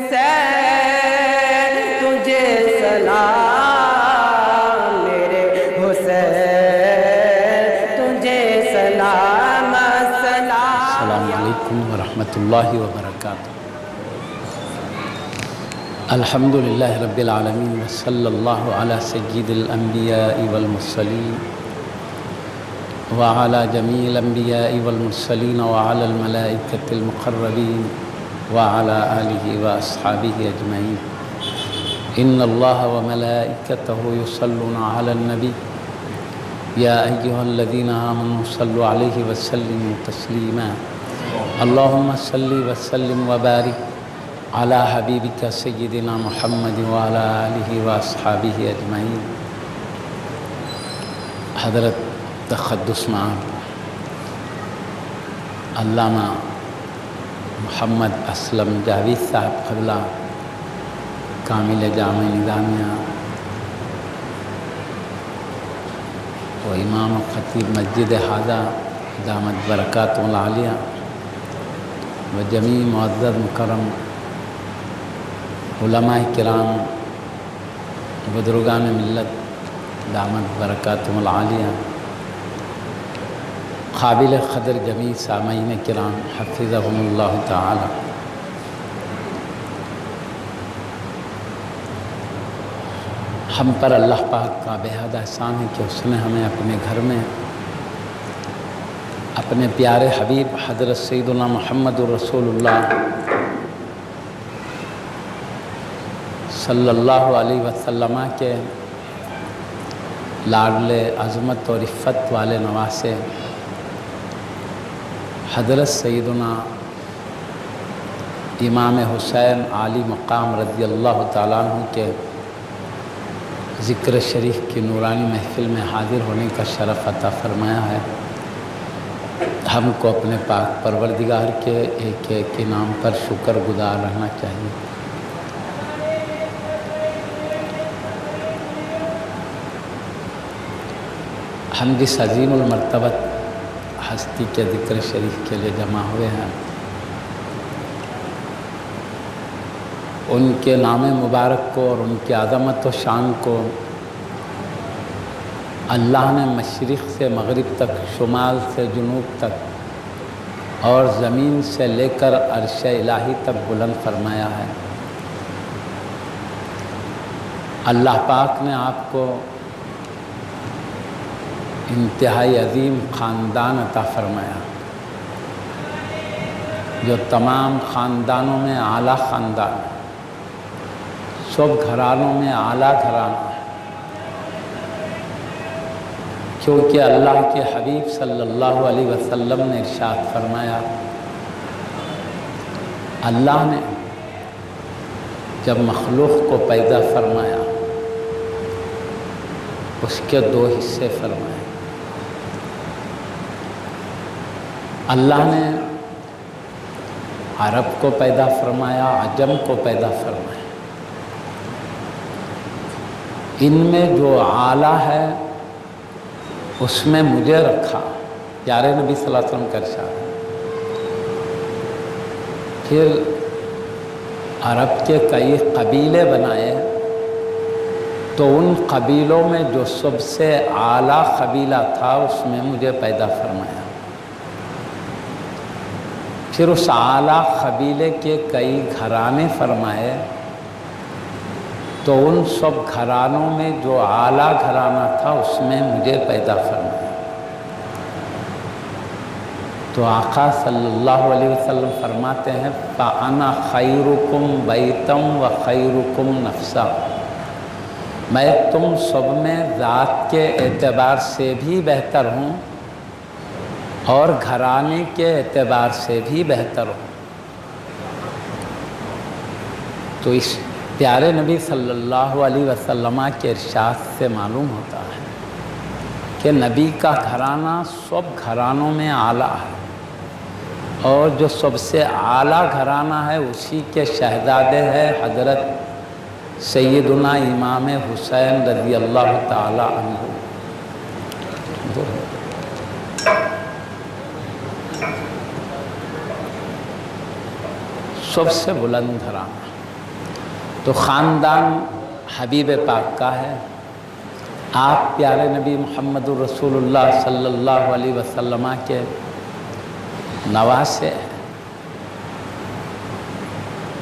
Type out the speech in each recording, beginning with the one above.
حسین تجھے سلام، میرے حسین تجھے سلام سلام۔ السلام علیکم ورحمۃ اللہ وبرکاتہ۔ الحمدللہ رب العالمین وصلی اللہ علی سید الانبیاء والمرسلین وعلی جمیع الانبیاء والمرسلین وعلی الملائکۃ المقربین وعلی آلہ واصحابہ اجمعین۔ ان اللہ وملائکتہ یصلون علی النبی یا ایہا الذین آمنوا صلوا علیہ وسلموا تسلیما۔ اللہم صلی وسلم وبارک علی حبیبک سیدنا محمد وعلی آلہ واصحابہ اجمعین۔ حضرت تقدس معاب علامہ محمد اسلم جاوید صاحب قبلہ کامل جامع نظامیہ و امام و خطیب مسجد حاضہ دامت برکاتہ العالیہ و جمیع معزز مکرم علماء کرام بزرگان ملت دامت برکاتہ العالیہ، قابل قدر جمیع سامعین کرام حفظہم اللہ تعالی۔ ہم پر اللہ پاک کا بے حد احسان ہے کہ اس نے ہمیں اپنے گھر میں اپنے پیارے حبیب حضرت سیدنا محمد رسول اللہ صلی اللہ علیہ وسلم کے لاڈلے عظمت اور عفت والے نواسے حضرت سیدنا امام حسین عالی مقام رضی اللہ تعالیٰ عنہ کے ذکر شریف کی نورانی محفل میں حاضر ہونے کا شرف عطا فرمایا ہے۔ ہم کو اپنے پاک پروردگار کے ایک ایک انعام پر شکر گزار رہنا چاہیے۔ ہم جس عظیم المرتبت ہستی کے ذکر شریف کے لیے جمع ہوئے ہیں، ان کے نام مبارک کو اور ان کی عظمت و شان کو اللہ نے مشرق سے مغرب تک، شمال سے جنوب تک اور زمین سے لے کر عرش الہی تک بلند فرمایا ہے۔ اللہ پاک نے آپ کو انتہائی عظیم خاندان عطا فرمایا، جو تمام خاندانوں میں اعلیٰ خاندان ہے، سب گھرانوں میں اعلیٰ گھرانہ ہے، کیونکہ اللہ کے حبیب صلی اللہ علیہ وسلم نے ارشاد فرمایا، اللہ نے جب مخلوق کو پیدا فرمایا اس کے دو حصے فرمائے۔ اللہ نے عرب کو پیدا فرمایا، عجم کو پیدا فرمایا۔ ان میں جو اعلیٰ ہے اس میں مجھے رکھا، پیارے نبی صلی اللہ علیہ وسلم کا ارشاد ہے۔ پھر عرب کے کئی قبیلے بنائے، تو ان قبیلوں میں جو سب سے اعلیٰ قبیلہ تھا اس میں مجھے پیدا فرمایا۔ پھر اس اعلیٰ قبیلے کے کئی گھرانے فرمائے، تو ان سب گھرانوں میں جو اعلیٰ گھرانہ تھا اس میں مجھے پیدا فرمایا۔ تو آقا صلی اللہ علیہ وسلم فرماتے ہیں فَأَنَا خَيْرُكُمْ بَيْتًا وَخَيْرُكُمْ نَفْسًا، میں تم سب میں ذات کے اعتبار سے بھی بہتر ہوں اور گھرانے کے اعتبار سے بھی بہتر ہوں۔ تو اس پیارے نبی صلی اللہ علیہ وسلم کے ارشاد سے معلوم ہوتا ہے کہ نبی کا گھرانہ سب گھرانوں میں اعلیٰ ہے، اور جو سب سے اعلیٰ گھرانہ ہے اسی کے شہزادے ہے حضرت سیدنا امام حسین رضی اللہ تعالی عنہ۔ سب سے بلند گھرانہ، تو خاندان حبیب پاک کا ہے، آپ پیارے نبی محمد الرسول اللہ صلی اللہ علیہ وسلم کے نواسے ہیں،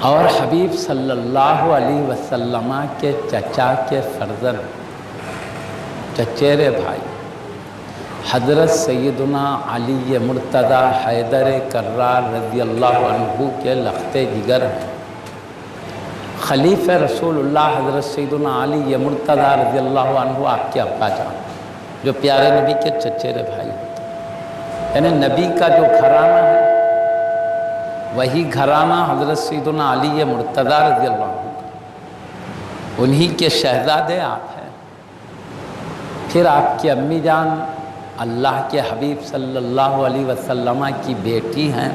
اور حبیب صلی اللہ علیہ وسلم کے چچا کے فرزند چچیرے بھائی حضرت سیدنا علی مرتضیٰ حیدر کرار رضی اللہ عنہ کے لخت جگر ہیں۔ خلیفہ رسول اللہ حضرت سیدنا علی مرتضیٰ رضی اللہ عنہ آپ کے ابا جان، جو پیارے نبی کے چچیرے بھائی ہوتے ہیں، یعنی نبی کا جو گھرانہ ہے وہی گھرانہ حضرت سیدنا علی مرتضیٰ رضی اللہ عنہ کا، انہی کے شہزادے آپ ہیں۔ پھر آپ کی امی جان اللہ کے حبیب صلی اللہ علیہ وسلم کی بیٹی ہیں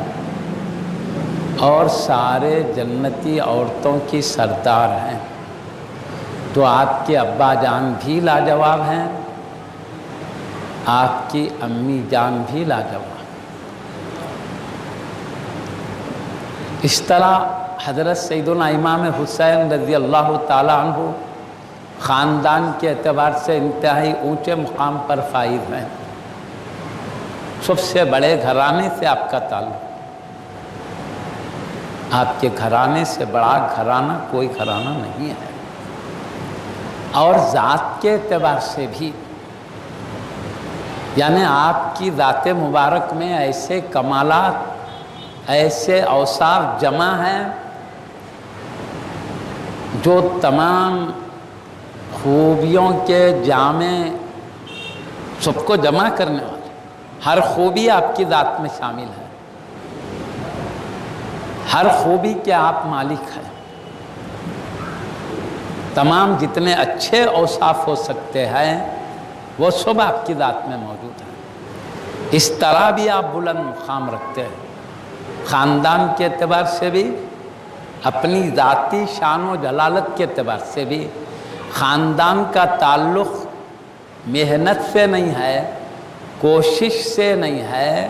اور سارے جنتی عورتوں کی سردار ہیں، تو آپ کے ابا جان بھی لاجواب ہیں، آپ کی امی جان بھی لاجواب۔ اس طرح حضرت سیدنا امام حسین رضی اللہ تعالیٰ عنہ خاندان کے اعتبار سے انتہائی اونچے مقام پر فائز ہیں، سب سے بڑے گھرانے سے آپ کا تعلق، آپ کے گھرانے سے بڑا گھرانہ کوئی گھرانہ نہیں ہے، اور ذات کے اعتبار سے بھی، یعنی آپ کی ذات مبارک میں ایسے کمالات، ایسے اوصاف جمع ہیں جو تمام خوبیوں کے جامع سب کو جمع کرنے والے، ہر خوبی آپ کی ذات میں شامل ہے، ہر خوبی کے آپ مالک ہیں، تمام جتنے اچھے اوصاف ہو سکتے ہیں وہ سب آپ کی ذات میں موجود ہیں۔ اس طرح بھی آپ بلند مقام رکھتے ہیں، خاندان کے اعتبار سے بھی، اپنی ذاتی شان و جلالت کے اعتبار سے بھی۔ خاندان کا تعلق محنت سے نہیں ہے، کوشش سے نہیں ہے،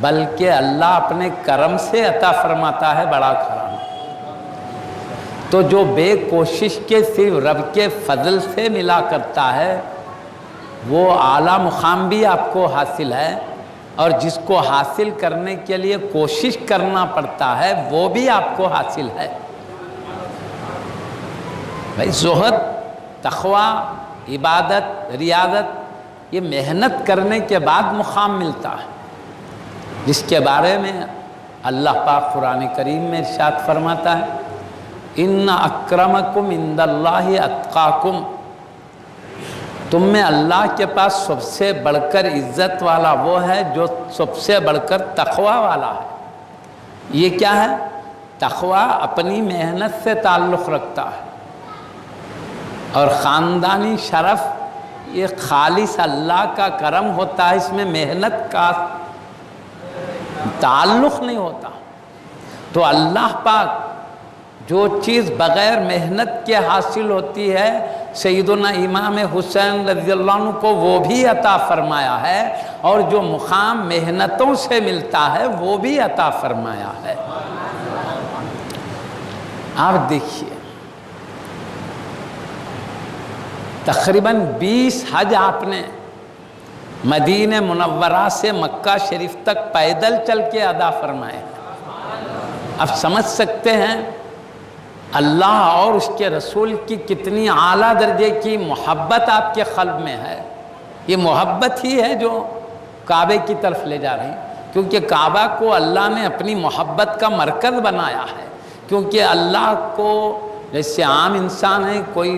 بلکہ اللہ اپنے کرم سے عطا فرماتا ہے بڑا گھرانہ۔ تو جو بے کوشش کے صرف رب کے فضل سے ملا کرتا ہے وہ اعلیٰ مقام بھی آپ کو حاصل ہے، اور جس کو حاصل کرنے کے لیے کوشش کرنا پڑتا ہے وہ بھی آپ کو حاصل ہے۔ بھائی زہد، تقویٰ، عبادت، ریاضت، یہ محنت کرنے کے بعد مقام ملتا ہے، جس کے بارے میں اللہ پاک قرآن کریم میں ارشاد فرماتا ہے، ان اکرمکم عند اللہ اتقاکم، تم میں اللہ کے پاس سب سے بڑھ کر عزت والا وہ ہے جو سب سے بڑھ کر تقویٰ والا ہے۔ یہ کیا ہے؟ تقویٰ اپنی محنت سے تعلق رکھتا ہے، اور خاندانی شرف یہ خالص اللہ کا کرم ہوتا ہے، اس میں محنت کا تعلق نہیں ہوتا۔ تو اللہ پاک جو چیز بغیر محنت کے حاصل ہوتی ہے سیدنا امام حسین رضی اللہ عنہ کو وہ بھی عطا فرمایا ہے، اور جو مقام محنتوں سے ملتا ہے وہ بھی عطا فرمایا ہے۔ آپ دیکھیے تقریباً 20 حج آپ نے مدینہ منورہ سے مکہ شریف تک پیدل چل کے ادا فرمائے۔ اب سمجھ سکتے ہیں اللہ اور اس کے رسول کی کتنی اعلیٰ درجے کی محبت آپ کے قلب میں ہے۔ یہ محبت ہی ہے جو کعبے کی طرف لے جا رہی ہے، کیونکہ کعبہ کو اللہ نے اپنی محبت کا مرکز بنایا ہے۔ کیونکہ اللہ کو جیسے عام انسان ہے کوئی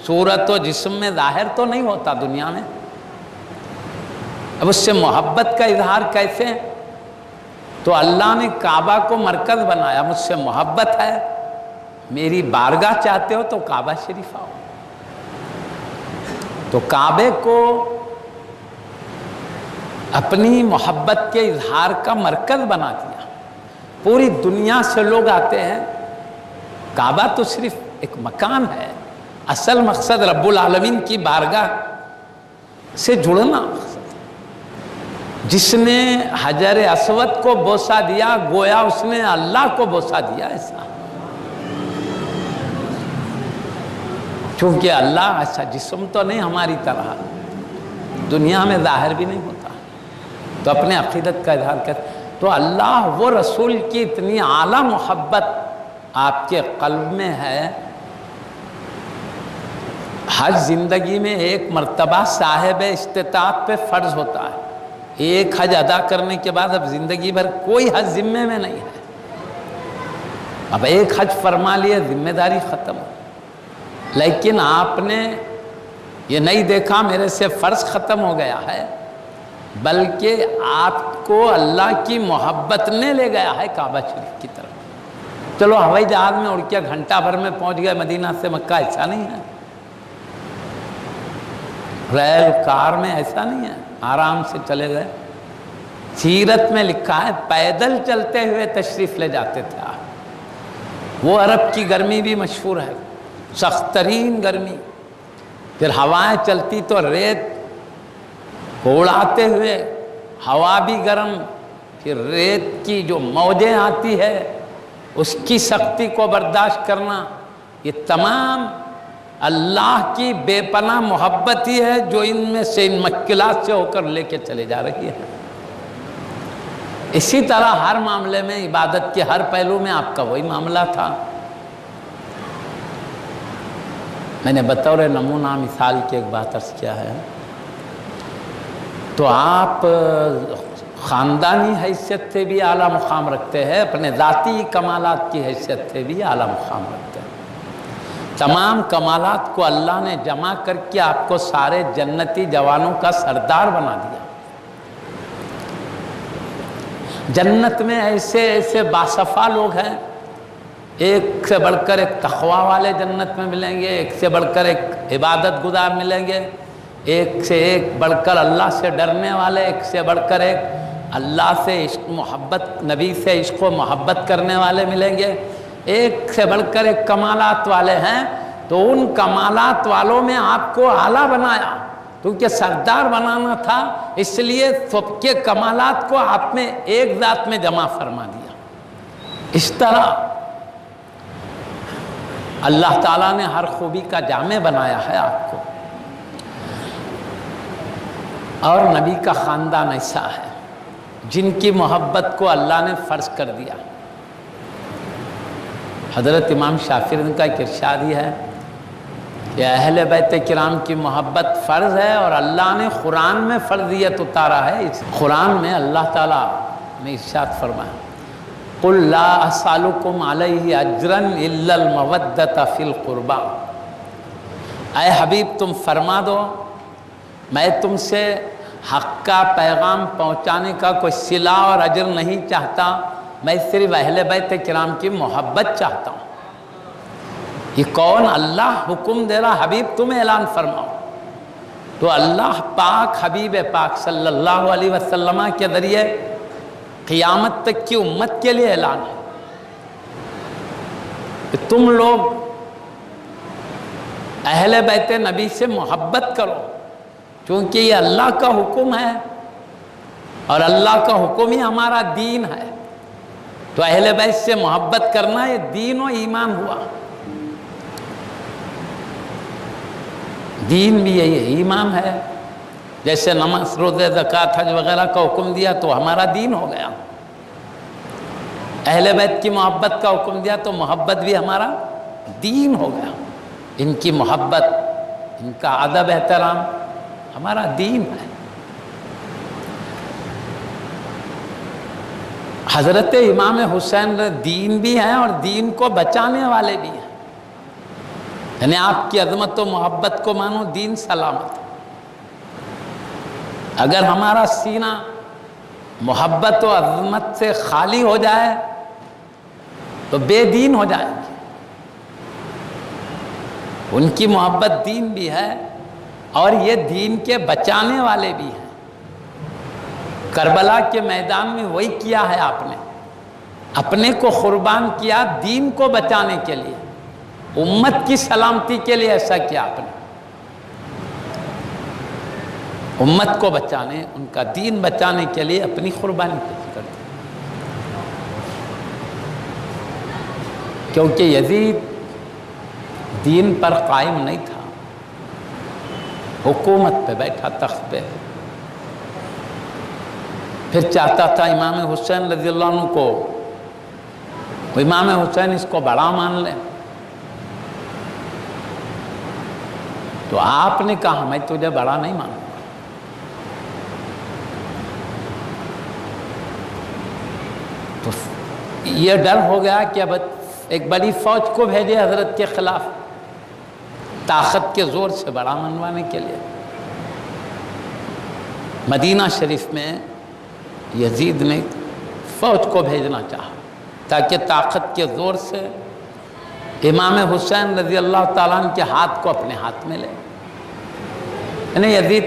صورت و جسم میں ظاہر تو نہیں ہوتا دنیا میں، اب اس سے محبت کا اظہار کیسے؟ تو اللہ نے کعبہ کو مرکز بنایا، مجھ سے محبت ہے، میری بارگاہ چاہتے ہو تو کعبہ شریف آؤ۔ تو کعبے کو اپنی محبت کے اظہار کا مرکز بنا دیا، پوری دنیا سے لوگ آتے ہیں۔ کعبہ تو صرف ایک مکان ہے، اصل مقصد رب العالمین کی بارگاہ سے جڑنا مقصد ہے۔ جس نے حجر اسود کو بوسہ دیا گویا اس نے اللہ کو بوسہ دیا ایسا۔ چونکہ اللہ ایسا جسم تو نہیں ہماری طرح، دنیا میں ظاہر بھی نہیں ہوتا، تو اپنے عقیدت کا اظہار کر، تو اللہ وہ رسول کی اتنی اعلیٰ محبت آپ کے قلب میں ہے۔ حج زندگی میں ایک مرتبہ صاحب استطاعت پہ فرض ہوتا ہے، ایک حج ادا کرنے کے بعد اب زندگی بھر کوئی حج ذمے میں نہیں ہے، اب ایک حج فرما لیا ذمہ داری ختم۔ لیکن آپ نے یہ نہیں دیکھا میرے سے فرض ختم ہو گیا ہے، بلکہ آپ کو اللہ کی محبت نے لے گیا ہے کعبہ شریف کی طرف۔ چلو ہوائی جہاز میں اڑ کے گھنٹہ بھر میں پہنچ گئے مدینہ سے مکہ، ایسا نہیں ہے، ریل کار میں ایسا نہیں ہے، آرام سے چلے گئے۔ سیرت میں لکھا ہے پیدل چلتے ہوئے تشریف لے جاتے تھے آپ۔ وہ عرب کی گرمی بھی مشہور ہے، سخت ترین گرمی، پھر ہوائیں چلتی تو ریت کو اڑاتے ہوئے، ہوا بھی گرم، پھر ریت کی جو موجیں آتی ہے اس کی سختی کو برداشت کرنا، یہ تمام اللہ کی بے پناہ محبت ہی ہے جو ان میں سے ان مشکلات سے ہو کر لے کے چلے جا رہی ہے۔ اسی طرح ہر معاملے میں، عبادت کے ہر پہلو میں آپ کا وہی معاملہ تھا۔ میں نے بطور نمونہ مثال کی ایک بات عرض کیا ہے، تو آپ خاندانی حیثیت سے بھی اعلیٰ مقام رکھتے ہیں، اپنے ذاتی کمالات کی حیثیت سے بھی اعلیٰ مقام رکھتے ہیں۔ تمام کمالات کو اللہ نے جمع کر کے آپ کو سارے جنتی جوانوں کا سردار بنا دیا۔ جنت میں ایسے ایسے باصفا لوگ ہیں، ایک سے بڑھ کر ایک تقویٰ والے جنت میں ملیں گے، ایک سے بڑھ کر ایک عبادت گزار ملیں گے، ایک سے ایک بڑھ کر اللہ سے ڈرنے والے، ایک سے بڑھ کر ایک اللہ سے عشق محبت، نبی سے عشق و محبت کرنے والے ملیں گے، ایک سے بڑھ کر ایک کمالات والے ہیں۔ تو ان کمالات والوں میں آپ کو اعلیٰ بنایا، کیونکہ سردار بنانا تھا، اس لیے سب کے کمالات کو آپ نے ایک ذات میں جمع فرما دیا۔ اس طرح اللہ تعالیٰ نے ہر خوبی کا جامع بنایا ہے آپ کو، اور نبی کا خاندان ایسا ہے جن کی محبت کو اللہ نے فرض کر دیا۔ حضرت امام شافعی کا ایک ارشاد ہی ہے کہ اہل بیت کرام کی محبت فرض ہے، اور اللہ نے قرآن میں فرضیت اتارا ہے۔ اس قرآن میں اللہ تعالیٰ نے ارشاد فرمایا قُلْ لَا أَسْأَلُكُمْ عَلَيْهِ أَجْرًا إِلَّا الْمَوَدَّةَ فِي الْقُرْبَى، اے حبیب تم فرما دو میں تم سے حق کا پیغام پہنچانے کا کوئی صلہ اور اجر نہیں چاہتا، میں صرف اہل بیت کرام کی محبت چاہتا ہوں۔ یہ کون؟ اللہ حکم دے رہا حبیب تم اعلان فرماؤ، تو اللہ پاک حبیب پاک صلی اللہ علیہ وسلم کے ذریعے قیامت تک کی امت کے لیے اعلان ہے کہ تم لوگ اہل بیت نبی سے محبت کرو، چونکہ یہ اللہ کا حکم ہے اور اللہ کا حکم ہی ہمارا دین ہے، تو اہل بیت سے محبت کرنا یہ دین و ایمان ہوا۔ دین بھی یہی ہے، ایمان ہے، جیسے نماز روزے زکوٰۃ حج وغیرہ کا حکم دیا تو ہمارا دین ہو گیا، اہل بیت کی محبت کا حکم دیا تو محبت بھی ہمارا دین ہو گیا۔ ان کی محبت، ان کا ادب احترام ہمارا دین ہے۔ حضرت امام حسین دین بھی ہیں اور دین کو بچانے والے بھی ہیں، یعنی آپ کی عظمت و محبت کو مانو، دین سلامت۔ اگر ہمارا سینہ محبت و عظمت سے خالی ہو جائے تو بے دین ہو جائیں گے۔ ان کی محبت دین بھی ہے اور یہ دین کے بچانے والے بھی ہیں۔ کربلا کے میدان میں وہی کیا ہے، آپ نے اپنے کو قربان کیا دین کو بچانے کے لیے، امت کی سلامتی کے لیے ایسا کیا آپ نے، امت کو بچانے، ان کا دین بچانے کے لیے اپنی قربانی پیش کر دی۔ کیونکہ یزید دین پر قائم نہیں تھا، حکومت پہ بیٹھا تخت پہ، پھر چاہتا تھا امام حسین رضی اللہ عنہ کو، امام حسین اس کو بڑا مان لیں، تو آپ نے کہا میں تجھے بڑا نہیں مانوں گا۔ تو یہ ڈر ہو گیا کہ اب ایک بڑی فوج کو بھیجے حضرت کے خلاف، طاقت کے زور سے بڑا منوانے کے لیے۔ مدینہ شریف میں یزید نے فوج کو بھیجنا چاہا تاکہ طاقت کے زور سے امام حسین رضی اللہ تعالیٰ عنہ کے ہاتھ کو اپنے ہاتھ میں لے، یعنی یزید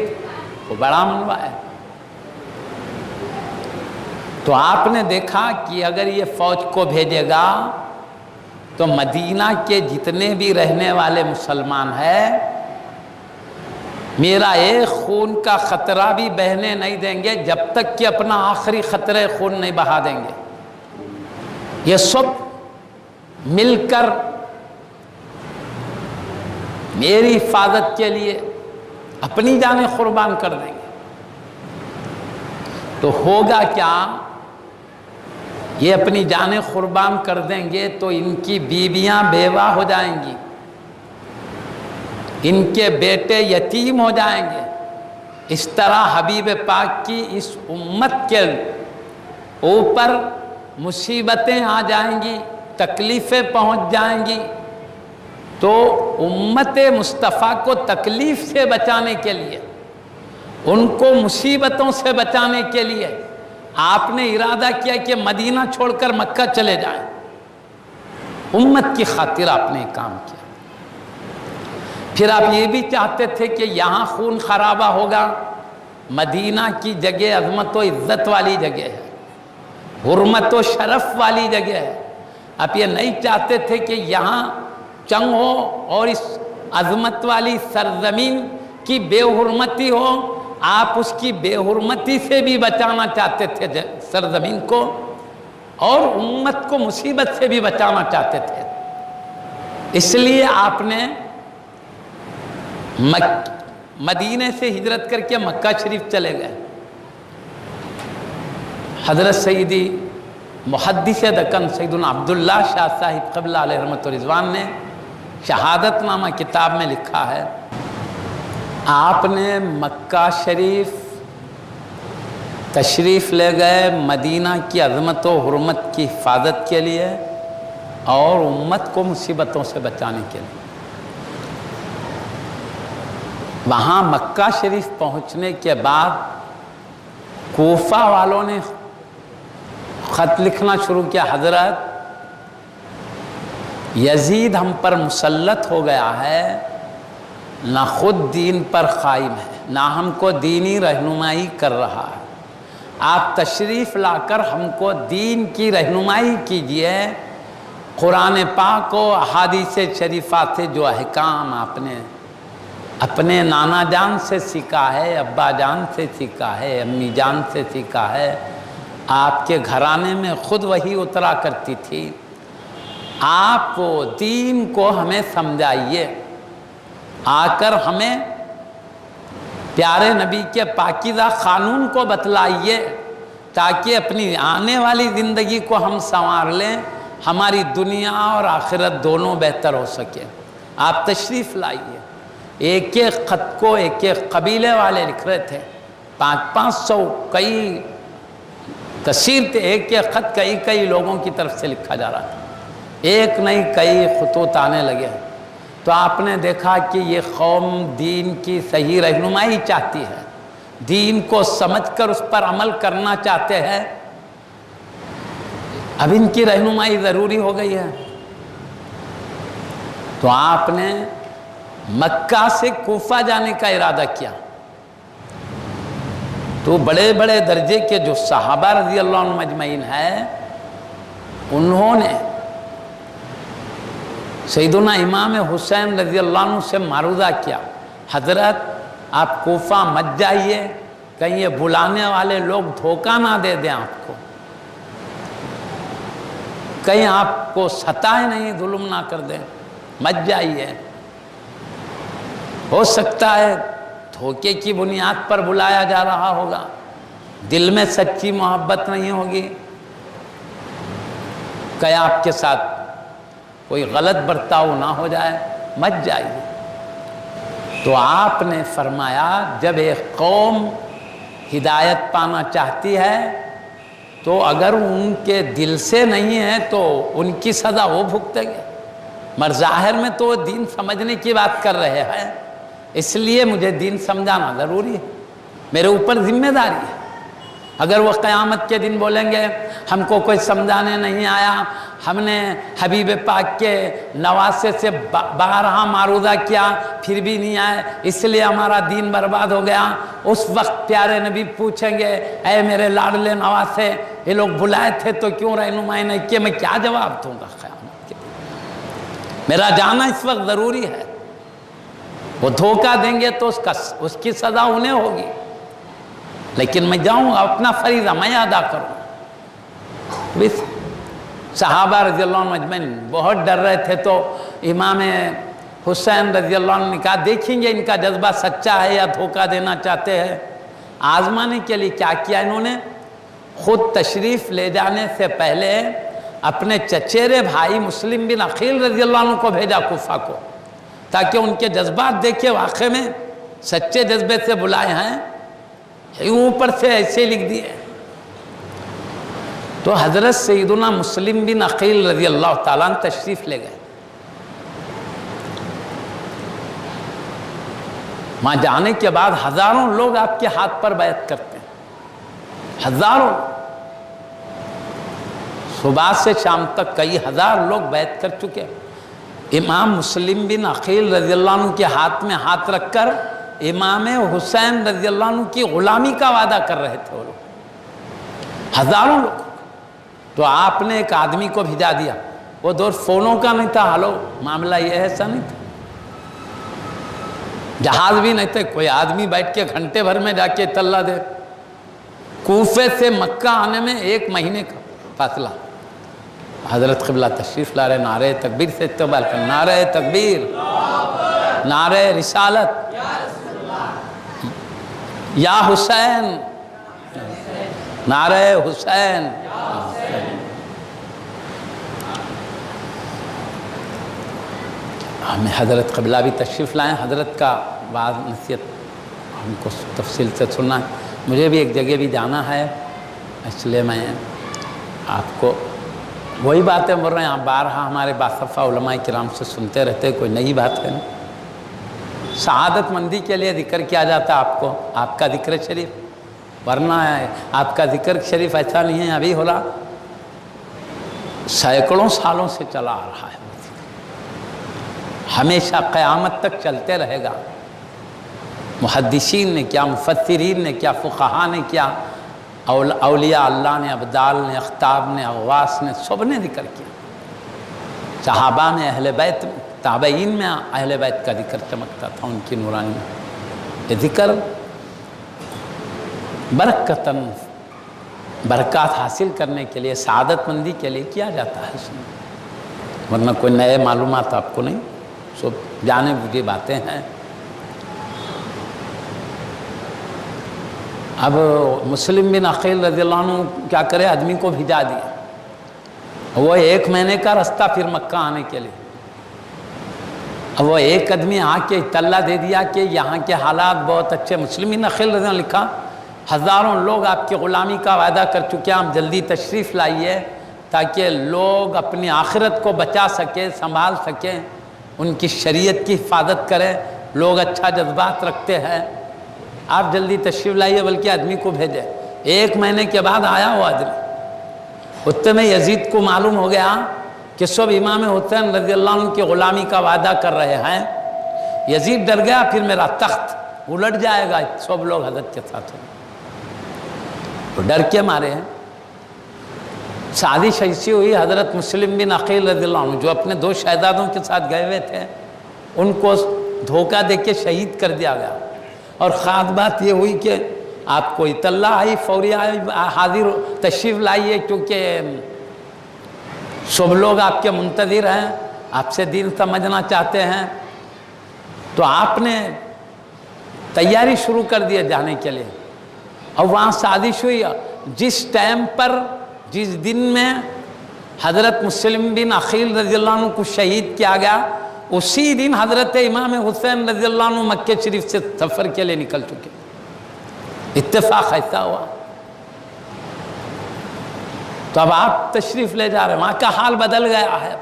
کو بڑا منوائے۔ تو آپ نے دیکھا کہ اگر یہ فوج کو بھیجے گا تو مدینہ کے جتنے بھی رہنے والے مسلمان ہیں میرا ایک خون کا خطرہ بھی بہنے نہیں دیں گے جب تک کہ اپنا آخری خطرے خون نہیں بہا دیں گے۔ یہ سب مل کر میری حفاظت کے لیے اپنی جانیں قربان کر دیں گے۔ تو ہوگا کیا؟ یہ اپنی جانیں قربان کر دیں گے تو ان کی بیویاں بیوہ ہو جائیں گی، ان کے بیٹے یتیم ہو جائیں گے۔ اس طرح حبیب پاک کی اس امت کے اوپر مصیبتیں آ جائیں گی، تکلیفیں پہنچ جائیں گی۔ تو امت مصطفیٰ کو تکلیف سے بچانے کے لیے، ان کو مصیبتوں سے بچانے کے لیے آپ نے ارادہ کیا کہ مدینہ چھوڑ کر مکہ چلے جائیں۔ امت کی خاطر آپ نے کام کیا۔ پھر آپ یہ بھی چاہتے تھے کہ یہاں خون خرابہ ہوگا، مدینہ کی جگہ عظمت و عزت والی جگہ ہے، حرمت و شرف والی جگہ ہے۔ آپ یہ نہیں چاہتے تھے کہ یہاں جنگ ہو اور اس عظمت والی سرزمین کی بے حرمتی ہو۔ آپ اس کی بے حرمتی سے بھی بچانا چاہتے تھے سرزمین کو، اور امت کو مصیبت سے بھی بچانا چاہتے تھے۔ اس لیے آپ نے مدینے سے ہجرت کر کے مکہ شریف چلے گئے۔ حضرت سیدی محدث دکن سیدنا عبداللہ شاہ صاحب قبلہ علیہ رحمت و رضوان نے شہادت نامہ کتاب میں لکھا ہے، آپ نے مکہ شریف تشریف لے گئے مدینہ کی عظمت و حرمت کی حفاظت کے لیے اور امت کو مصیبتوں سے بچانے کے لیے۔ وہاں مکہ شریف پہنچنے کے بعد کوفہ والوں نے خط لکھنا شروع کیا، حضرت یزید ہم پر مسلط ہو گیا ہے، نہ خود دین پر قائم ہے نہ ہم کو دینی رہنمائی کر رہا ہے، آپ تشریف لا کر ہم کو دین کی رہنمائی کیجئے، قرآن پاک و احادیث شریفہ سے جو احکام آپ نے اپنے نانا جان سے سیکھا ہے، ابا جان سے سیکھا ہے، امی جان سے سیکھا ہے، آپ کے گھرانے میں خود وہی اترا کرتی تھی، آپ وہ دین کو ہمیں سمجھائیے، آ کر ہمیں پیارے نبی کے پاکیزہ قانون کو بتلائیے تاکہ اپنی آنے والی زندگی کو ہم سنوار لیں، ہماری دنیا اور آخرت دونوں بہتر ہو سکے۔ آپ تشریف لائیے۔ ایک ایک خط کو ایک ایک قبیلے والے لکھ رہے تھے، 500 کئی کثیر تھے، ایک ایک خط کئی لوگوں کی طرف سے لکھا جا رہا تھا، ایک نہیں کئی خطوط آنے لگے۔ تو آپ نے دیکھا کہ یہ قوم دین کی صحیح رہنمائی چاہتی ہے، دین کو سمجھ کر اس پر عمل کرنا چاہتے ہیں، اب ان کی رہنمائی ضروری ہو گئی ہے۔ تو آپ نے مکہ سے کوفہ جانے کا ارادہ کیا۔ تو بڑے بڑے درجے کے جو صحابہ رضی اللہ عنہ مجمعین ہیں، انہوں نے سیدنا امام حسین رضی اللہ عنہ سے معروضہ کیا، حضرت آپ کوفہ مت جائیے، کہیں یہ بلانے والے لوگ دھوکہ نہ دے دیں آپ کو، کہیں آپ کو ستائے نہیں، ظلم نہ کر دیں۔ مت جائیے. ہو سکتا ہے دھوکے کی بنیاد پر بلایا جا رہا ہوگا، دل میں سچی محبت نہیں ہوگی، کہ آپ کے ساتھ کوئی غلط برتاؤ نہ ہو جائے، مت جائیے. تو آپ نے فرمایا جب ایک قوم ہدایت پانا چاہتی ہے تو اگر ان کے دل سے نہیں ہے تو ان کی سزا وہ بھگتیں گے. مگر ظاہر میں تو وہ دین سمجھنے کی بات کر رہے ہیں، اس لیے مجھے دین سمجھانا ضروری ہے، میرے اوپر ذمہ داری ہے. اگر وہ قیامت کے دن بولیں گے ہم کو کوئی سمجھانے نہیں آیا، ہم نے حبیب پاک کے نواسے سے بارہا معروضہ کیا پھر بھی نہیں آئے اس لیے ہمارا دین برباد ہو گیا، اس وقت پیارے نبی پوچھیں گے اے میرے لاڈلے نواسے یہ لوگ بلائے تھے تو کیوں رہنمائی نہیں کیا؟ میں کیا جواب دوں گا قیامت کے دن؟ میرا جانا اس وقت ضروری ہے. وہ دھوکہ دیں گے تو اس کی سزا انہیں ہوگی، لیکن میں جاؤں گا، اپنا فریضہ میں ادا کروں. بس صحابہ رضی اللہ عنہ اجمعین بہت ڈر رہے تھے، تو امام حسین رضی اللہ عنہ نے کہا دیکھیں گے ان کا جذبہ سچا ہے یا دھوکہ دینا چاہتے ہیں. آزمانے کے لیے کیا کیا انہوں نے؟ خود تشریف لے جانے سے پہلے اپنے چچیرے بھائی مسلم بن عقیل رضی اللہ عنہ کو بھیجا کوفہ کو، تاکہ ان کے جذبات دیکھے واقع میں سچے جذبے سے بلائے ہیں، اوپر سے ایسے لکھ دیے. تو حضرت سیدنا مسلم بن عقیل رضی اللہ تعالیٰ عنہ تشریف لے گئے. وہاں جانے کے بعد ہزاروں لوگ آپ کے ہاتھ پر بیعت کرتے ہیں، ہزاروں. صبح سے شام تک کئی ہزار لوگ بیعت کر چکے. امام مسلم بن عقیل رضی اللہ عنہ کے ہاتھ میں ہاتھ رکھ کر امام حسین رضی اللہ عنہ کی غلامی کا وعدہ کر رہے تھے وہ لوگ، ہزاروں لوگ. تو آپ نے ایک آدمی کو بھیجا دیا، وہ دور فونوں کا نہیں تھا، ہلو معاملہ یہ ایسا نہیں تھا، جہاز بھی نہیں تھے، کوئی آدمی بیٹھ کے گھنٹے بھر میں جا کے اطلاع دے. کوفے سے مکہ آنے میں 1 مہینے کا فاصلہ. حضرت قبلہ تشریف لا رہے، نعرہ تکبیر سے استقبال کر، نعرہ تکبیر، نعرہ رسالت، یا حسین، نعرہ حسین. ہمیں حضرت قبلہ بھی تشریف لائیں، حضرت کا بعض نصیحت ہم کو تفصیل سے سننا ہے. مجھے بھی ایک جگہ بھی جانا ہے، اس لیے میں آپ کو وہی باتیں بول رہے ہیں. آپ بارہا ہمارے باصفہ علماء کرام سے سنتے رہتے، کوئی نئی بات ہے نہیں. سعادت مندی کے لیے ذکر کیا جاتا ہے آپ کو، آپ کا ذکر شریف، ورنہ آپ کا ذکر شریف ایسا نہیں ہے ابھی ہو رہا، سینکڑوں سالوں سے چلا آ رہا ہے، ہمیشہ قیامت تک چلتے رہے گا. محدثین نے کیا، مفسرین نے کیا، فقہا نے کیا، اولیاء اللہ نے، ابدال نے، اختاب نے، اغواس نے، سب نے ذکر کیا. صحابہ میں، اہل بیت، تابعین میں اہل بیت کا ذکر چمکتا تھا، ان کی نورانی میں. یہ ذکر برکتاً برکات حاصل کرنے کے لیے، سعادت مندی کے لیے کیا جاتا ہے اس میں، ورنہ کوئی نئے معلومات آپ کو نہیں، سب جانے بوجھے باتیں ہیں. اب مسلم بن عقیل رضی اللہ عنہ کیا کرے، آدمی کو بھیجا دیا، وہ 1 مہینے کا رستہ پھر مکہ آنے کے لیے. اب وہ ایک آدمی آ کے اطلاع دے دیا کہ یہاں کے حالات بہت اچھے. مسلم بن عقیل رضی اللہ عنہ نے لکھا ہزاروں لوگ آپ کی غلامی کا وعدہ کر چکے ہیں، آپ جلدی تشریف لائیے تاکہ لوگ اپنی آخرت کو بچا سکیں، سنبھال سکیں، ان کی شریعت کی حفاظت کریں. لوگ اچھا جذبات رکھتے ہیں، آپ جلدی تشریف لائیے. بلکہ آدمی کو بھیجے. 1 مہینے کے بعد آیا وہ آدمی. اتنے میں یزید کو معلوم ہو گیا کہ سب امام حسین رضی اللہ عنہ کی غلامی کا وعدہ کر رہے ہیں. یزید ڈر گیا، پھر میرا تخت الٹ جائے گا، سب لوگ حضرت کے ساتھ ہیں. تو ڈر کے مارے ہیں. سازش ایسی ہوئی، حضرت مسلم بن عقیل رضی اللہ عنہ جو اپنے 2 شہزادوں کے ساتھ گئے ہوئے تھے، ان کو دھوکہ دے کے شہید کر دیا گیا. اور خاص بات یہ ہوئی کہ آپ کو اطلاع آئی، فوری آئی، حاضر تشریف لائیے، کیونکہ سب لوگ آپ کے منتظر ہیں. آپ سے دین سمجھنا چاہتے ہیں، تو آپ نے تیاری شروع کر دی جانے کے لیے، اور وہاں سازش ہوئی۔ جس ٹائم پر، جس دن میں حضرت مسلم بن عقیل رضی اللہ عنہ کو شہید کیا گیا، اسی دن حضرت امام حسین رضی اللہ عنہ مکہ شریف سے سفر کے لیے نکل چکے۔ اتفاق ایسا ہوا۔ تو اب آپ تشریف لے جا رہے ہیں، وہاں کا حال بدل گیا ہے،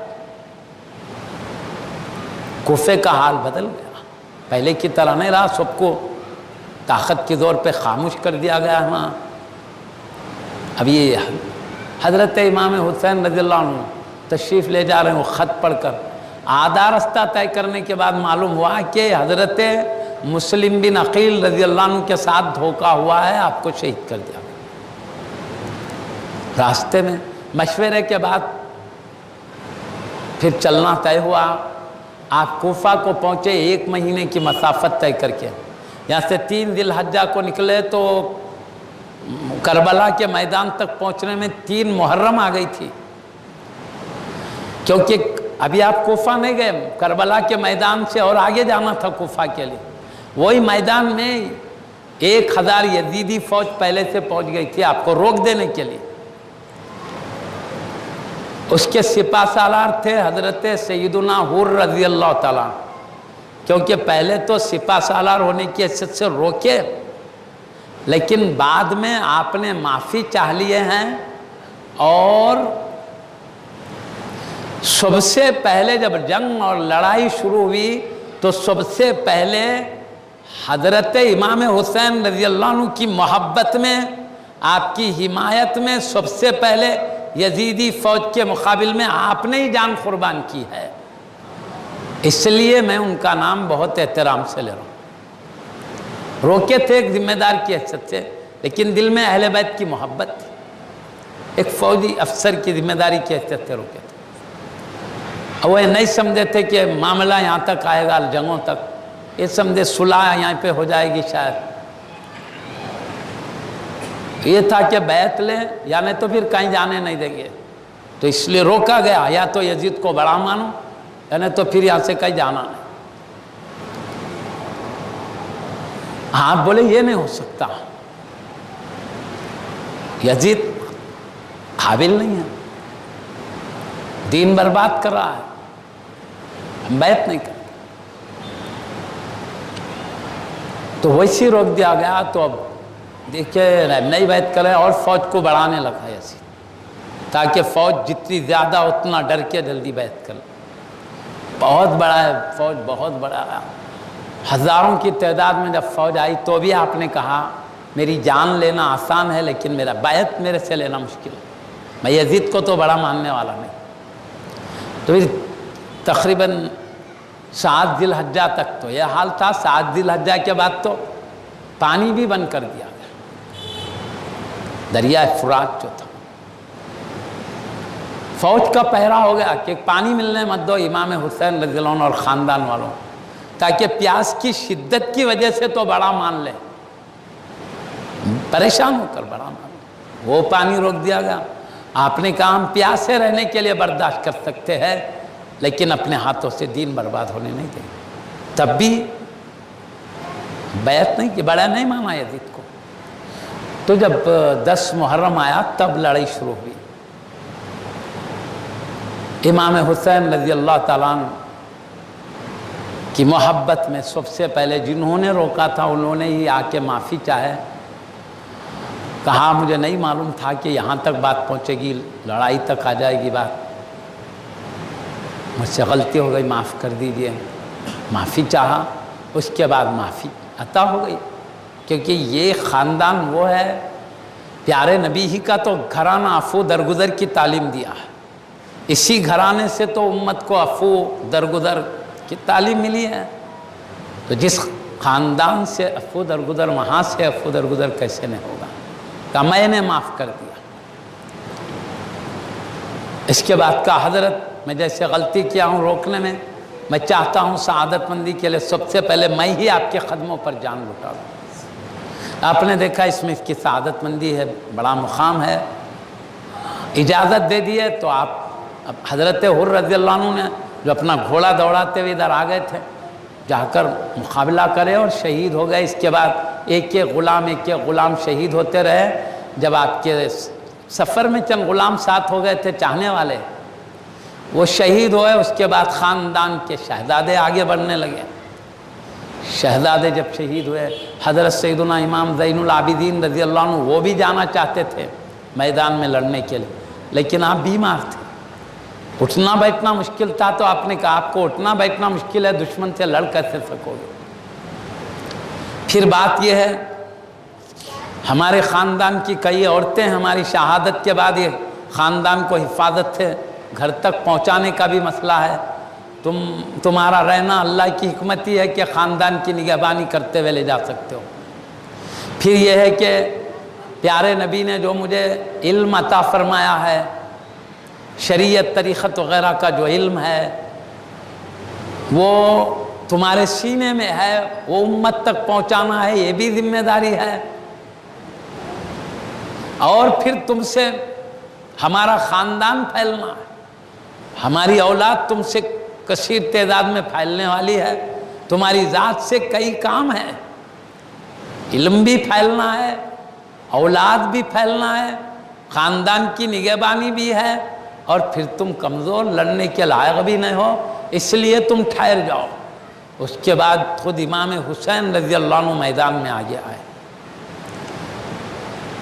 کوفے کا حال بدل گیا، پہلے کی طرح نہیں رہا، سب کو طاقت کے زور پہ خاموش کر دیا گیا ہے وہاں۔ اب یہ حضرت امام حسین رضی اللہ عنہ تشریف لے جا رہے ہیں، وہ خط پڑھ کر آدھا رستہ طے کرنے کے بعد معلوم ہوا کہ حضرت مسلم بن عقیل رضی اللہ عنہ کے ساتھ دھوکہ ہوا ہے، آپ کو شہید کر دیا۔ راستے میں مشورے کے بعد پھر چلنا طے ہوا۔ آپ کوفہ کو پہنچے 1 مہینے کی مسافت طے کر کے، یہاں سے 3 ذی الحجہ کو نکلے تو کربلا کے میدان تک پہنچنے میں 3 محرم آ گئی تھی، کیونکہ ابھی آپ کوفہ نہیں گئے، کربلا کے میدان سے اور آگے جانا تھا کوفہ کے لیے۔ وہی میدان میں 1000 یزیدی فوج پہلے سے پہنچ گئی تھی آپ کو روک دینے کے لیے۔ اس کے سپہ سالار تھے حضرت سیدنا حر رضی اللہ تعالیٰ، کیونکہ پہلے تو سپہ سالار ہونے کی حیثیت سے روکے، لیکن بعد میں آپ نے معافی چاہ لیے ہیں، اور سب سے پہلے جب جنگ اور لڑائی شروع ہوئی تو سب سے پہلے حضرت امام حسین رضی اللہ عنہ کی محبت میں، آپ کی حمایت میں سب سے پہلے یزیدی فوج کے مقابل میں آپ نے ہی جان قربان کی ہے، اس لیے میں ان کا نام بہت احترام سے لے رہا ہوں۔ روکے تھے ایک ذمہ دار کی حیثیت سے، لیکن دل میں اہل بیت کی محبت تھی، ایک فوجی افسر کی ذمہ داری کی حیثیت سے روکے تھے۔ وہ نہیں سمجھے تھے کہ معاملہ یہاں تک آئے گا، جنگوں تک، یہ سمجھے صلح یہاں پہ ہو جائے گی شاید۔ یہ تھا کہ بیعت لیں یا نہیں تو پھر کہیں جانے نہیں دیں گے، تو اس لیے روکا گیا، یا تو یزید کو بڑا مانو یا نہیں تو پھر یہاں سے کہیں جانا نہیں۔ آپ بولے یہ نہیں ہو سکتا، یزید قابل نہیں ہے، دین برباد کر رہا ہے، ہم بیعت نہیں کرتے۔ تو ویسے روک دیا گیا۔ تو اب دیکھیں نئی بیعت کرے اور فوج کو بڑھانے لگا یزید، تاکہ فوج جتنی زیادہ اتنا ڈر کے جلدی بیعت کر لے۔ بہت بڑا ہے فوج، بہت بڑا ہے، ہزاروں کی تعداد میں جب فوج آئی تو بھی آپ نے کہا میری جان لینا آسان ہے لیکن میرا بیعت میرے سے لینا مشکل ہے، میں یزید کو تو بڑا ماننے والا نہیں۔ تو پھر تقریباً 7 ذی الحجہ تک تو یہ حال تھا۔ 7 ذی الحجہ کے بعد تو پانی بھی بند کر دیا گیا، دریائے فرات جو تھا، فوج کا پہرا ہو گیا کہ پانی ملنے مت دو امام حسین رضی اللہ عنہ اور خاندان والوں، تاکہ پیاس کی شدت کی وجہ سے تو بڑا مان لے، پریشان ہو کر بڑا مان لے۔ وہ پانی روک دیا گیا۔ آپ نے کہا ہم پیاسے رہنے کے لیے برداشت کر سکتے ہیں لیکن اپنے ہاتھوں سے دین برباد ہونے نہیں دیں گے۔ تب بھی بیعت نہیں کی، بڑا نہیں مانا یزید کو۔ تو جب 10 محرم آیا تب لڑائی شروع ہوئی۔ امام حسین رضی اللہ تعالیٰ عنہ کی محبت میں سب سے پہلے جنہوں نے روکا تھا انہوں نے ہی آ کے معافی چاہے، کہا مجھے نہیں معلوم تھا کہ یہاں تک بات پہنچے گی، لڑائی تک آ جائے گی بات، مجھ سے غلطی ہو گئی، معاف کر دیجئے۔ معافی چاہا، اس کے بعد معافی عطا ہو گئی، کیونکہ یہ خاندان وہ ہے، پیارے نبی ہی کا تو گھرانہ عفو درگزر کی تعلیم دیا ہے، اسی گھرانے سے تو امت کو عفو درگزر کی تعلیم ملی ہے۔ تو جس خاندان سے عفو درگزر، وہاں سے عفو درگزر کیسے نہیں ہوگا؟ کہ میں نے معاف کر دیا۔ اس کے بعد کہا حضرت میں جیسے غلطی کیا ہوں روکنے میں، میں چاہتا ہوں سعادت مندی کے لیے سب سے پہلے میں ہی آپ کے قدموں پر جان لٹا دوں۔ آپ نے دیکھا اس میں اس کی سعادت مندی ہے، بڑا مقام ہے، اجازت دے دی ہے۔ تو آپ اب حضرت حر رضی اللہ عنہ نے جو اپنا گھوڑا دوڑاتے ہوئے ادھر آ گئے تھے، جا کر مقابلہ کرے اور شہید ہو گئے۔ اس کے بعد ایک ایک غلام شہید ہوتے رہے۔ جب آپ کے سفر میں چند غلام ساتھ ہو گئے تھے چاہنے والے، وہ شہید ہوئے۔ اس کے بعد خاندان کے شہزادے آگے بڑھنے لگے۔ شہزادے جب شہید ہوئے، حضرت سیدنا امام زین العابدین رضی اللہ عنہ وہ بھی جانا چاہتے تھے میدان میں لڑنے کے لیے، لیکن آپ بیمار تھے، اٹھنا بیٹھنا مشکل تھا۔ تو آپ نے کہا آپ کو اٹھنا بیٹھنا مشکل ہے، دشمن سے لڑ کیسے سکو گے؟ پھر بات یہ ہے، ہمارے خاندان کی کئی عورتیں ہماری شہادت کے بعد یہ خاندان کو حفاظت سے گھر تک پہنچانے کا بھی مسئلہ ہے۔ تمہارا رہنا اللہ کی حکمت ہی ہے کہ خاندان کی نگہبانی کرتے ہوئے لے جا سکتے ہو۔ پھر یہ ہے کہ پیارے نبی نے جو مجھے علم عطا فرمایا ہے، شریعت طریقت وغیرہ کا جو علم ہے وہ تمہارے سینے میں ہے، وہ امت تک پہنچانا ہے، یہ بھی ذمہ داری ہے۔ اور پھر تم سے ہمارا خاندان پھیلنا ہے، ہماری اولاد تم سے کثیر تعداد میں پھیلنے والی ہے، تمہاری ذات سے کئی کام ہیں، علم بھی پھیلنا ہے، اولاد بھی پھیلنا ہے، خاندان کی نگہبانی بھی ہے، اور پھر تم کمزور لڑنے کے لائق بھی نہیں ہو، اس لیے تم ٹھہر جاؤ۔ اس کے بعد خود امام حسین رضی اللہ عنہ میدان میں آگے آئے،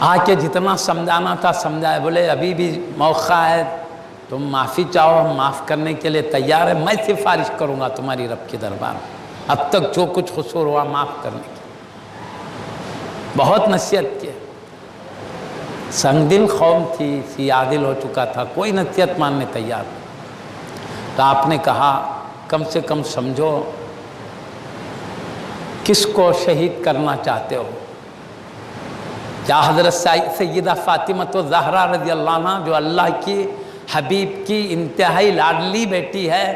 آ کے جتنا سمجھانا تھا سمجھائے، بولے ابھی بھی موقع ہے، تم معافی چاہو، ہم معاف کرنے کے لیے تیار ہے، میں سفارش کروں گا تمہاری رب کے دربار میں، اب تک جو کچھ قصور ہوا معاف کرنے کی۔ بہت نصیحت کی، سنگ دل قوم تھی، سیاہ دل ہو چکا تھا، کوئی نصیحت ماننے تیار نہیں۔ تو آپ نے کہا کم سے کم سمجھو کس کو شہید کرنا چاہتے ہو؟ یا حضرت سیدہ فاطمہ الزہرا رضی اللہ عنہ، جو اللہ کی حبیب کی انتہائی لاڈلی بیٹی ہے،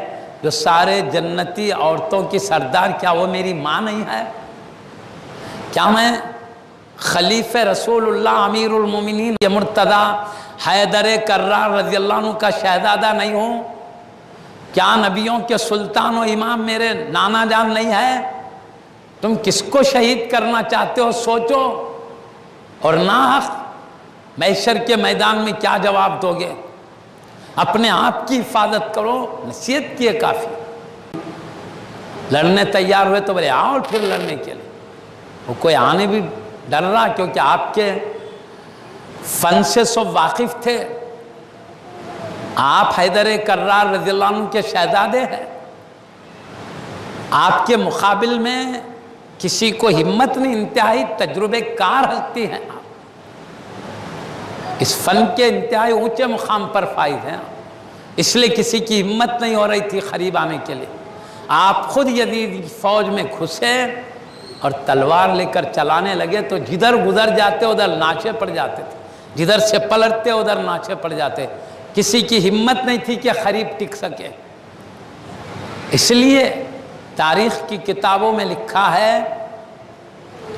جو سارے جنتی عورتوں کی سردار، کیا وہ میری ماں نہیں ہے؟ کیا میں خلیفہ رسول اللہ امیر المومنین یہ مرتضی حیدر کرار رضی اللہ عنہ کا شہزادہ نہیں ہوں؟ کیا نبیوں کے سلطان و امام میرے نانا جان نہیں ہے؟ تم کس کو شہید کرنا چاہتے ہو سوچو، اور ناحق محشر کے میدان میں کیا جواب دو گے؟ اپنے آپ کی حفاظت کرو، نصیحت کی ہے کافی۔ لڑنے تیار ہوئے تو بولے آؤ پھر لڑنے کے لیے، وہ کوئی آنے بھی ڈر رہا، کیونکہ آپ کے فن سے سب واقف تھے، آپ حیدر کرار رضی اللہ عنہ کے شہزادے ہیں، آپ کے مقابل میں کسی کو ہمت نہیں، انتہائی تجربے کار ہستی ہیں، اس فن کے انتہائی اونچے مقام پر فائز ہیں، اس لیے کسی کی ہمت نہیں ہو رہی تھی قریب آنے کے لیے۔ آپ خود یزید فوج میں گھسے اور تلوار لے کر چلانے لگے تو جدھر گزر جاتے ادھر ناچے پڑ جاتے تھے، جدھر سے پلٹتے ادھر ناچے پڑ جاتے، کسی کی ہمت نہیں تھی کہ قریب ٹک سکے۔ اس لیے تاریخ کی کتابوں میں لکھا ہے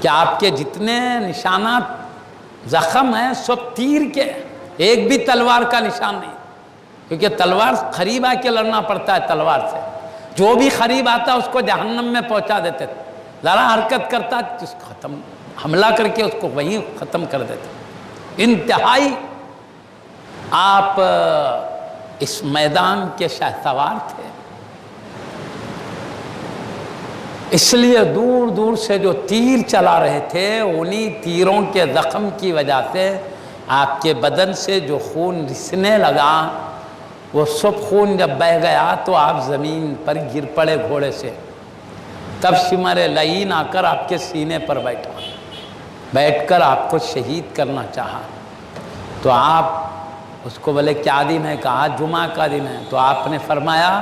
کہ آپ کے جتنے نشانات زخم ہیں سب تیر کے، ایک بھی تلوار کا نشان نہیں، کیونکہ تلوار قریب آ کے لڑنا پڑتا ہے تلوار سے، جو بھی قریب آتا اس کو جہنم میں پہنچا دیتے تھے، ذرا حرکت کرتا اس کو ختم، حملہ کر کے اس کو وہیں ختم کر دیتے۔ انتہائی آپ اس میدان کے شہسوار تھے، اس لیے دور دور سے جو تیر چلا رہے تھے انہی تیروں کے زخم کی وجہ سے آپ کے بدن سے جو خون رسنے لگا، وہ سب خون جب بہہ گیا تو آپ زمین پر گر پڑے گھوڑے سے، تب شمر لعین آ کر آپ کے سینے پر بیٹھا، بیٹھ کر آپ کو شہید کرنا چاہا۔ تو آپ اس کو بولے کیا دن ہے؟ کہا جمعہ کا دن ہے۔ تو آپ نے فرمایا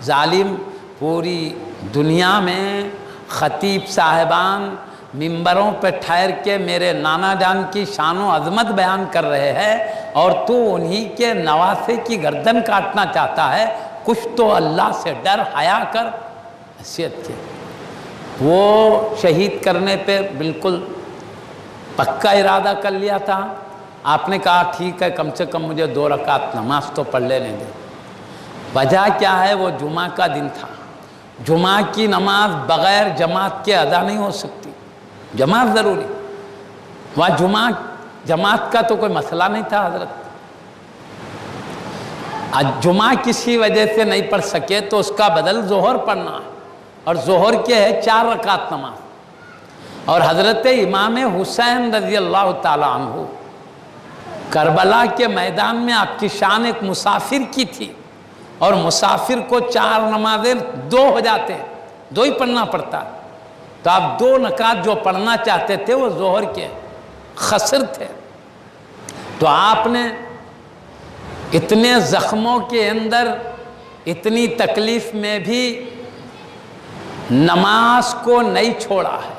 ظالم، پوری دنیا میں خطیب صاحبان ممبروں پہ ٹھہر کے میرے نانا جان کی شان و عظمت بیان کر رہے ہیں، اور تو انہی کے نواسے کی گردن کاٹنا چاہتا ہے، کچھ تو اللہ سے ڈر، حیا کر، نصیحت کی۔ وہ شہید کرنے پہ بالکل پکا ارادہ کر لیا تھا۔ آپ نے کہا ٹھیک ہے، کم سے کم مجھے 2 رکعت نماز تو پڑھ لینے دے۔ وجہ کیا ہے؟ وہ جمعہ کا دن تھا، جمعہ کی نماز بغیر جماعت کے ادا نہیں ہو سکتی، جماعت ضروری۔ وہاں جماعت کا تو کوئی مسئلہ نہیں تھا حضرت۔ آج جمعہ کسی وجہ سے نہیں پڑھ سکے تو اس کا بدل ظہر پڑھنا ہے، اور ظہر کے ہے 4 رکعت نماز۔ اور حضرت امام حسین رضی اللہ تعالیٰ عنہ کربلا کے میدان میں آپ کی شان ایک مسافر کی تھی، اور مسافر کو 4 نمازیں 2 ہو جاتے ہیں، 2 ہی پڑھنا پڑتا، تو آپ 2 رکعت جو پڑھنا چاہتے تھے وہ ظہر کے خسر تھے۔ تو آپ نے اتنے زخموں کے اندر اتنی تکلیف میں بھی نماز کو نہیں چھوڑا ہے،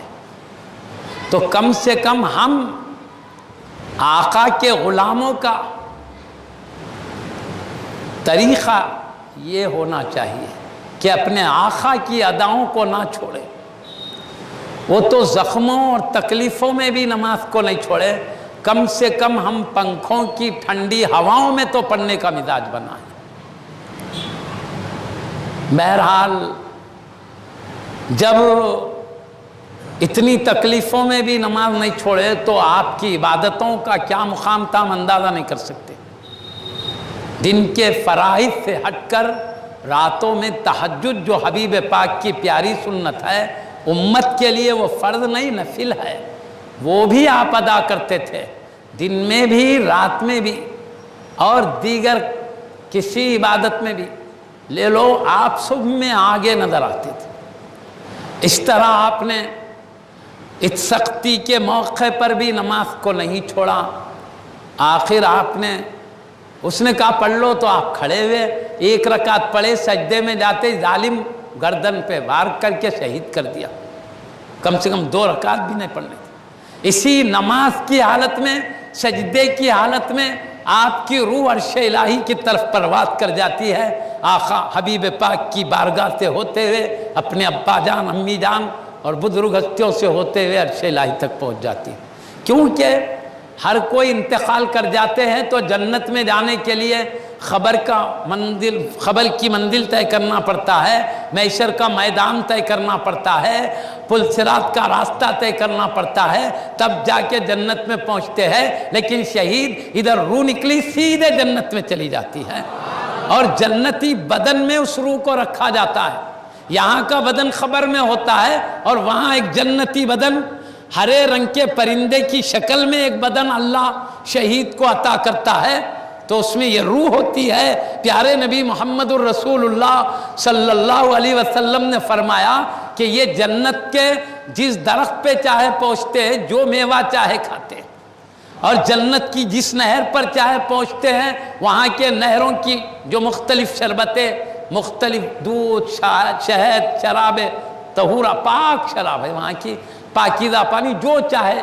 تو کم سے کم ہم آقا کے غلاموں کا طریقہ یہ ہونا چاہیے کہ اپنے آقا کی اداؤں کو نہ چھوڑے۔ وہ تو زخموں اور تکلیفوں میں بھی نماز کو نہیں چھوڑے، کم سے کم ہم پنکھوں کی ٹھنڈی ہواؤں میں تو پڑھنے کا مزاج بنائیں۔ بہرحال جب اتنی تکلیفوں میں بھی نماز نہیں چھوڑے تو آپ کی عبادتوں کا کیا مقام تھا ہم اندازہ نہیں کر سکتے۔ دن کے فرائض سے ہٹ کر راتوں میں تہجد جو حبیب پاک کی پیاری سنت ہے، امت کے لیے وہ فرض نہیں نفل ہے، وہ بھی آپ ادا کرتے تھے، دن میں بھی رات میں بھی، اور دیگر کسی عبادت میں بھی لے لو، آپ سب میں آگے نظر آتے تھے۔ اس طرح آپ نے اس سختی کے موقع پر بھی نماز کو نہیں چھوڑا۔ آخر آپ نے اس نے کہا پڑھ لو، تو آپ کھڑے ہوئے 1 رکعت پڑھے، سجدے میں جاتے ظالم گردن پہ وار کر کے شہید کر دیا۔ کم سے کم 2 رکعت بھی نہیں پڑھنے تھے۔ اسی نماز کی حالت میں، سجدے کی حالت میں آپ کی روح عرش الہی کی طرف پرواز کر جاتی ہے، آقا حبیب پاک کی بارگاہ سے ہوتے ہوئے اپنے ابا جان، امی جان اور بزرگ ہستیوں سے ہوتے ہوئے عرش الہی تک پہنچ جاتی ہے۔ کیونکہ ہر کوئی انتقال کر جاتے ہیں تو جنت میں جانے کے لیے خبر کی منزل طے کرنا پڑتا ہے، محشر کا میدان طے کرنا پڑتا ہے، پل صراط کا راستہ طے کرنا پڑتا ہے، تب جا کے جنت میں پہنچتے ہیں۔ لیکن شہید ادھر روح نکلی سیدھے جنت میں چلی جاتی ہے، اور جنتی بدن میں اس روح کو رکھا جاتا ہے۔ یہاں کا بدن خبر میں ہوتا ہے، اور وہاں ایک جنتی بدن ہرے رنگ کے پرندے کی شکل میں ایک بدن اللہ شہید کو عطا کرتا ہے، تو اس میں یہ روح ہوتی ہے۔ پیارے نبی محمد الرسول اللہ صلی اللہ علیہ وسلم نے فرمایا کہ یہ جنت کے جس درخت پہ چاہے پہنچتے ہیں، جو میوہ چاہے کھاتے ہیں، اور جنت کی جس نہر پر چاہے پہنچتے ہیں، وہاں کے نہروں کی جو مختلف شربتیں، مختلف دودھ، شہد، شراب طہورہ، پاک شراب ہے، وہاں کی پاکیزہ پانی جو چاہے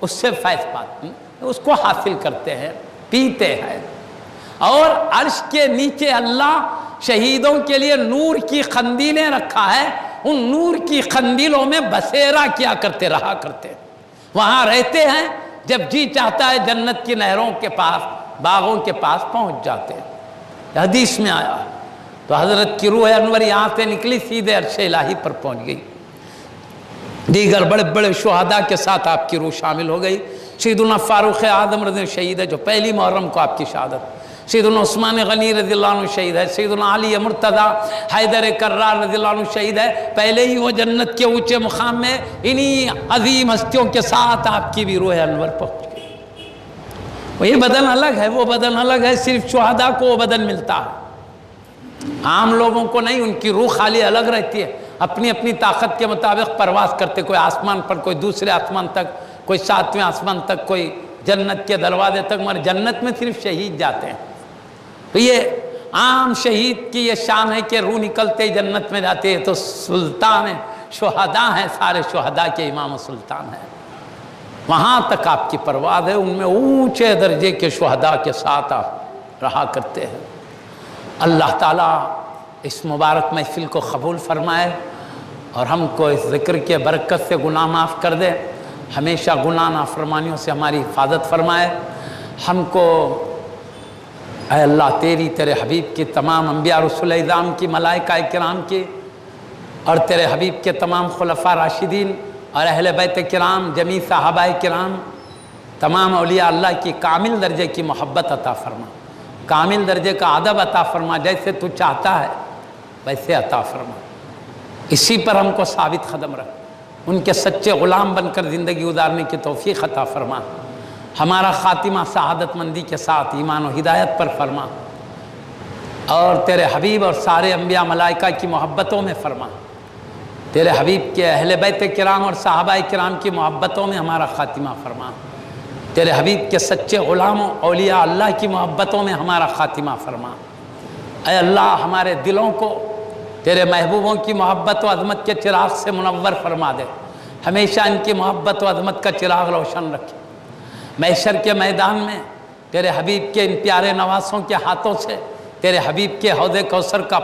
اس سے فیض پاتے ہیں، اس کو حاصل کرتے ہیں، پیتے ہیں۔ اور عرش کے نیچے اللہ شہیدوں کے لیے نور کی قندیلیں رکھا ہے، ان نور کی قندیلوں میں بسیرا کیا کرتے رہا کرتے، وہاں رہتے ہیں، جب جی چاہتا ہے جنت کی نہروں کے پاس، باغوں کے پاس پہنچ جاتے ہیں۔ حدیث میں آیا، تو حضرت کی روح انور یہاں سے نکلی، سیدھے عرش الہی پر پہنچ گئی۔ دیگر بڑے بڑے شہداء کے ساتھ آپ کی روح شامل ہو گئی۔ سیدنا فاروق اعظم رضی اللہ عنہ شہید ہے، جو پہلی محرم کو آپ کی شہادت۔ سیدنا عثمان غنی رضی اللہ عنہ شہید ہے۔ سیدنا علی مرتضیٰ حیدر کرار رضی اللہ عنہ شہید ہے۔ پہلے ہی وہ جنت کے اونچے مقام میں انہی عظیم ہستیوں کے ساتھ آپ کی بھی روح انور پہنچ گئی۔ وہ یہ بدن الگ ہے، وہ بدن الگ ہے، صرف شہداء کو وہ بدن ملتا ہے، عام لوگوں کو نہیں۔ ان کی روح خالی الگ رہتی ہے، اپنی اپنی طاقت کے مطابق پرواز کرتے، کوئی آسمان پر، کوئی دوسرے آسمان تک، کوئی 7ویں آسمان تک، کوئی جنت کے دروازے تک، مگر جنت میں صرف شہید جاتے ہیں۔ تو یہ عام شہید کی یہ شان ہے کہ روح نکلتے ہی جنت میں جاتے ہیں، تو سلطان ہیں، شہداء ہیں، سارے شہداء کے امام و سلطان ہیں، وہاں تک آپ کی پرواز ہے، ان میں اونچے درجے کے شہداء کے ساتھ آپ رہا کرتے ہیں۔ اللہ تعالیٰ اس مبارک محفل کو قبول فرمائے، اور ہم کو اس ذکر کے برکت سے گناہ معاف کر دے، ہمیشہ گناہ نافرمانیوں سے ہماری حفاظت فرمائے، ہم کو اے اللہ تیری، تیرے حبیب کی تمام انبیاء رسول اعظام کی، ملائکہ کرام کی، اور تیرے حبیب کے تمام خلفاء راشدین اور اہل بیت کرام، جمیع صحابہ کرام، تمام اولیاء اللہ کی کامل درجے کی محبت عطا فرما، کامل درجے کا ادب عطا فرما، جیسے تو چاہتا ہے ویسے عطا فرما۔ اسی پر ہم کو ثابت قدم رکھ، ان کے سچے غلام بن کر زندگی گزارنے کی توفیق عطا فرما، ہمارا خاتمہ سعادت مندی کے ساتھ ایمان و ہدایت پر فرما، اور تیرے حبیب اور سارے انبیاء ملائکہ کی محبتوں میں فرما، تیرے حبیب کے اہل بیت کرام اور صحابہ کرام کی محبتوں میں ہمارا خاتمہ فرما، تیرے حبیب کے سچے غلاموں اولیاء اللہ کی محبتوں میں ہمارا خاتمہ فرما۔ اے اللہ ہمارے دلوں کو تیرے محبوبوں کی محبت و عظمت کے چراغ سے منور فرما دے، ہمیشہ ان کی محبت و عظمت کا چراغ روشن رکھے۔ محشر کے میدان میں تیرے حبیب کے ان پیارے نواسوں کے ہاتھوں سے تیرے حبیب کے حوض کوثر کا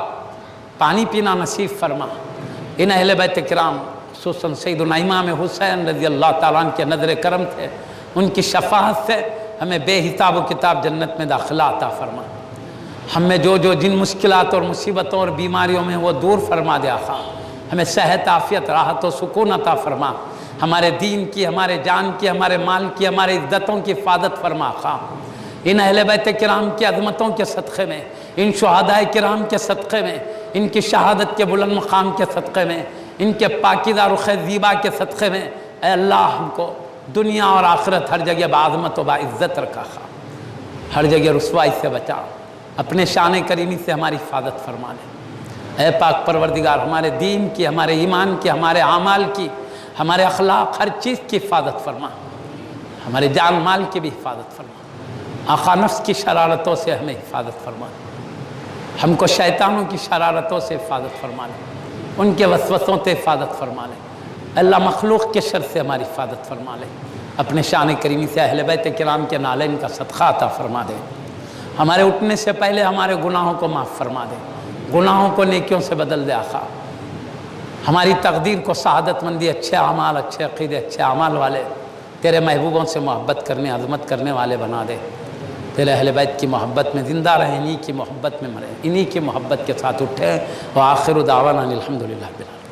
پانی پینا نصیب فرما۔ ان اہل بیت کرام خصوصاً سیدنا امام حسین رضی اللہ تعالیٰ عنہ کے نظر کرم تھے، ان کی شفاعت سے ہمیں بے حساب و کتاب جنت میں داخلہ عطا فرما۔ ہم میں جو جن مشکلات اور مصیبتوں اور بیماریوں میں وہ دور فرما دے آقا، ہمیں صحت، عافیت، راحت و سکون عطا فرما، ہمارے دین کی، ہمارے جان کی، ہمارے مال کی، ہمارے عزتوں کی حفاظت فرما آقا۔ ان اہل بیت کرام کی عظمتوں کے صدقے میں، ان شہداء کرام کے صدقے میں، ان کی شہادت کے بلند مقام کے صدقے میں، ان کے پاکیزہ رخ زیبا کے صدقے میں، اے اللہ ہم کو دنیا اور آخرت ہر جگہ بعظمت و باعزت رکھا، ہر جگہ رسوائی سے بچا، اپنے شان کریمی سے ہماری حفاظت فرما لے۔ اے پاک پروردگار ہمارے دین کی، ہمارے ایمان کی، ہمارے اعمال کی، ہمارے اخلاق، ہر چیز کی حفاظت فرما، ہمارے جان مال کی بھی حفاظت فرما۔ آقا نفس کی شرارتوں سے ہمیں حفاظت فرما، ہم کو شیطانوں کی شرارتوں سے حفاظت فرما لے، ان کے وسوسوں سے حفاظت فرما لے۔ اللہ مخلوق کے شر سے ہماری حفاظت فرما لے، اپنے شان کریمی سے اہل بیت کرام کے نالین کا صدقہ عطا فرما دے، ہمارے اٹھنے سے پہلے ہمارے گناہوں کو معاف فرما دے، گناہوں کو نیکیوں سے بدل دے آقا، ہماری تقدیر کو سعادت مندی، اچھے اعمال، اچھے عقیدے، اچھے اعمال والے، تیرے محبوبوں سے محبت کرنے، عظمت کرنے والے بنا دے، تیرے اہل بیت کی محبت میں زندہ رہیں، انہی کی محبت میں مریں، انہی کی محبت کے ساتھ اٹھیں، وآخر دعوانا الحمدللہ رب العالمین۔